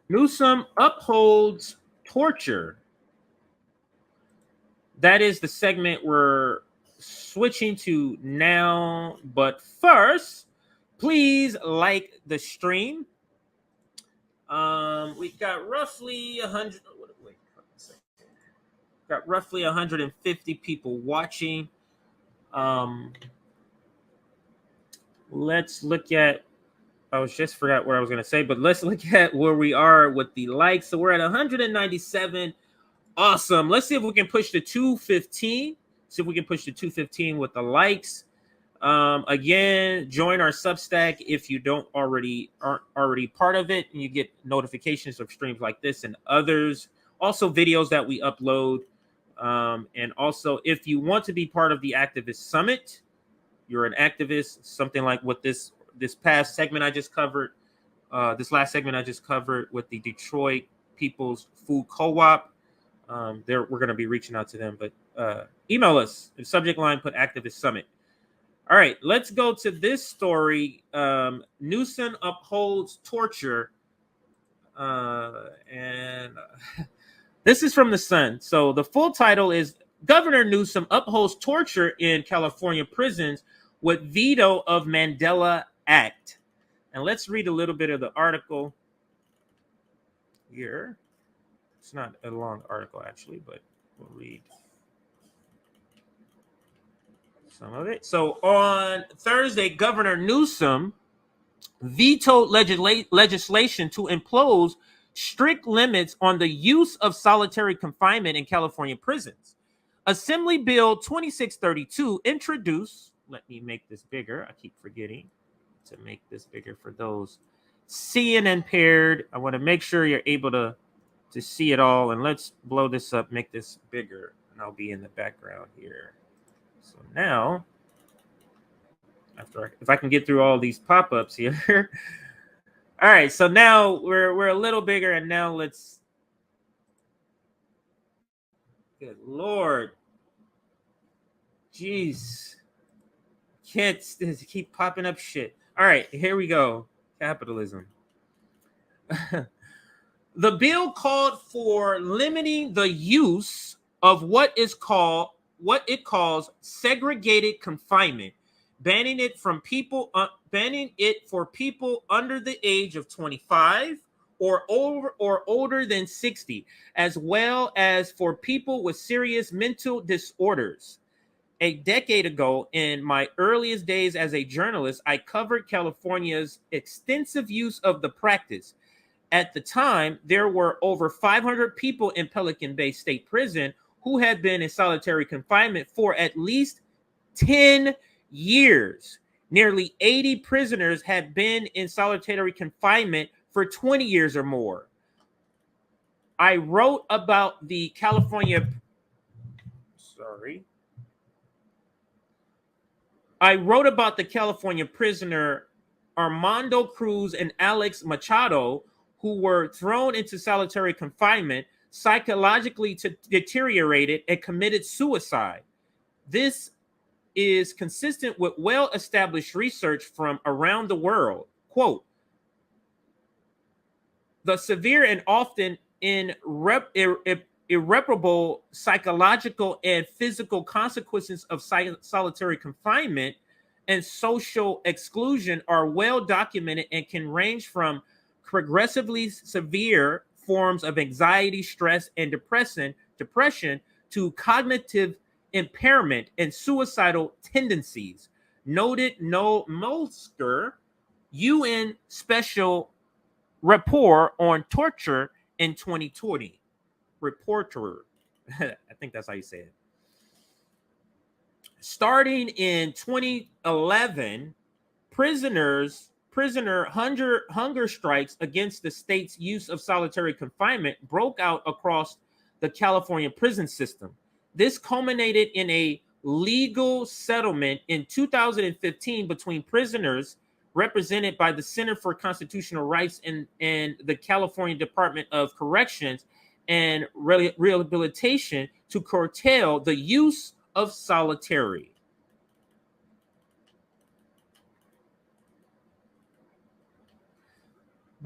Newsom upholds torture. That is the segment we're switching to now. But first, please like the stream. We've got roughly 100. Wait, got roughly 150 people watching. Let's look at. I was just forgot what I was going to say, but let's look at where we are with the likes. So we're at 197. Awesome. Let's see if we can push the 215. See if we can push the 215 with the likes. Again, join our Substack if you aren't already part of it, and you get notifications of streams like this and others. Also, videos that we upload. And also, if you want to be part of the Activist Summit, you're an activist, something like what this past segment I just covered, this last segment I just covered with the Detroit People's Food Co-op. We're going to be reaching out to them, but email us. The subject line, put Activist Summit. All right, let's go to this story. Newsom upholds torture. And this is from The Sun. So the full title is Governor Newsom upholds torture in California prisons with veto of Mandela Act. And let's read a little bit of the article here. It's not a long article, actually, but we'll read some of it. So on Thursday, Governor Newsom vetoed legislation to impose strict limits on the use of solitary confinement in California prisons. Assembly Bill 2632 introduced, let me make this bigger. I keep forgetting to make this bigger for those seeing impaired. I want to make sure you're able to see it all. And let's blow this up, make this bigger, and I'll be in the background here. So now, if I can get through all these pop-ups here. All right, so now we're a little bigger, and now let's. Good Lord, jeez, can't keep popping up shit. All right, here we go. Capitalism. The bill called for limiting the use of what it calls segregated confinement, banning it for people under the age of 25 or older than 60, as well as for people with serious mental disorders. A decade ago, in my earliest days as a journalist, I covered California's extensive use of the practice. At the time, there were over 500 people in Pelican Bay State Prison who had been in solitary confinement for at least 10 years. Nearly 80 prisoners had been in solitary confinement for 20 years or more. I wrote about the California prisoner Armando Cruz and Alex Machado, who were thrown into solitary confinement, psychologically deteriorated, and committed suicide. This is consistent with well-established research from around the world. Quote, the severe and often irreparable psychological and physical consequences of solitary confinement and social exclusion are well documented and can range from progressively severe forms of anxiety, stress, and depression to cognitive impairment and suicidal tendencies, noted Noel Molsker, UN Special Rapport on Torture in 2020. Reporter, I think that's how you say it. Starting in 2011, prisoner hunger strikes against the state's use of solitary confinement broke out across the California prison system. This culminated in a legal settlement in 2015 between prisoners represented by the Center for Constitutional Rights and the California Department of Corrections and Rehabilitation to curtail the use of solitary.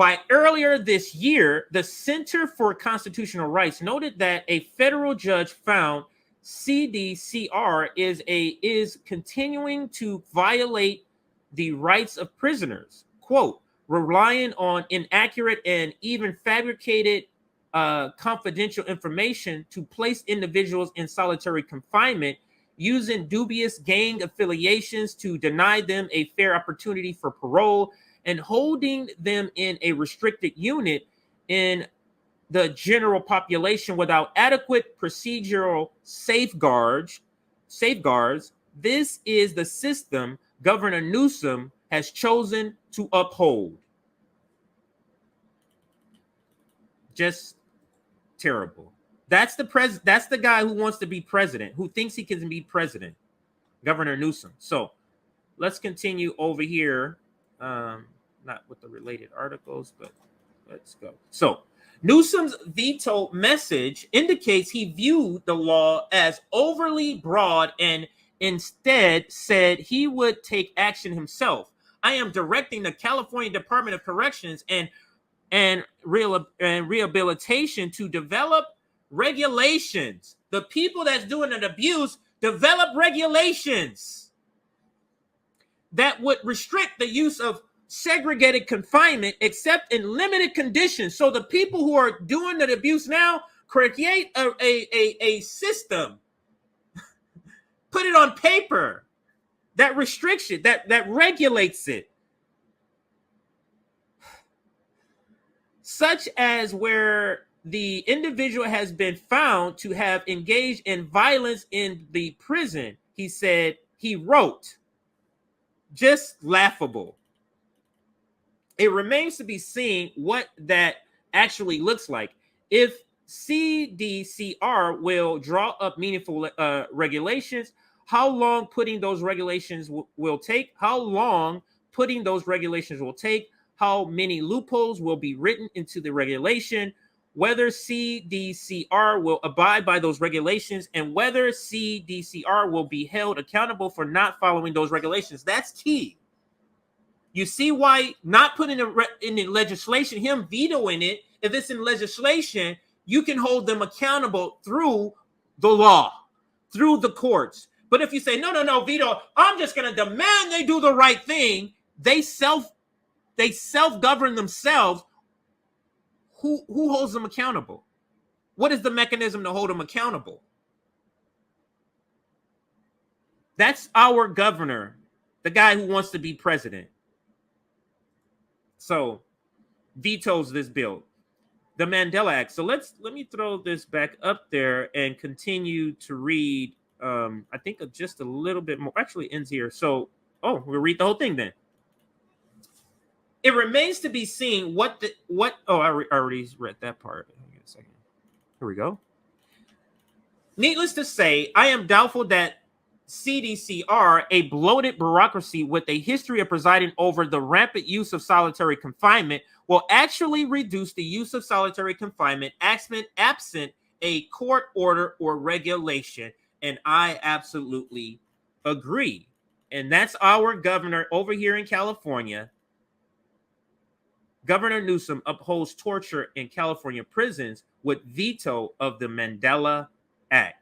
By earlier this year, the Center for Constitutional Rights noted that a federal judge found CDCR is continuing to violate the rights of prisoners, quote, relying on inaccurate and even fabricated confidential information to place individuals in solitary confinement, using dubious gang affiliations to deny them a fair opportunity for parole, and holding them in a restricted unit in the general population without adequate procedural safeguards. This is the system Governor Newsom has chosen to uphold. Just terrible. That's the guy who wants to be president, who thinks he can be president, Governor Newsom. So let's continue over here. Not with the related articles, but let's go. So Newsom's veto message indicates he viewed the law as overly broad and instead said he would take action himself. I am directing the California Department of Corrections and Rehabilitation to develop regulations. The people that's doing an abuse, develop regulations that would restrict the use of segregated confinement except in limited conditions. So the people who are doing the abuse now, create a system, put it on paper that restricts it, that regulates it, such as where the individual has been found to have engaged in violence in the prison. He said, he wrote, just laughable. It remains to be seen what that actually looks like. If CDCR will draw up meaningful regulations, how long putting those regulations will take, how many loopholes will be written into the regulation, whether CDCR will abide by those regulations, and whether CDCR will be held accountable for not following those regulations. That's key. You see why not putting it in the legislation, him vetoing it, if it's in legislation, you can hold them accountable through the law, through the courts. But if you say, no, veto, I'm just going to demand they do the right thing, they self-govern themselves. Who holds them accountable? What is the mechanism to hold them accountable? That's our governor, the guy who wants to be president. So vetoes this bill, the Mandela Act. So let me throw this back up there and continue to read. I think just a little bit more. Actually ends here. So we'll read the whole thing then. It remains to be seen I already read that part. Hang on a second. Here we go. Needless to say, I am doubtful that CDCR, a bloated bureaucracy with a history of presiding over the rampant use of solitary confinement, will actually reduce the use of solitary confinement absent a court order or regulation. And I absolutely agree. And that's our governor over here in California. Governor Newsom upholds torture in California prisons with veto of the Mandela Act.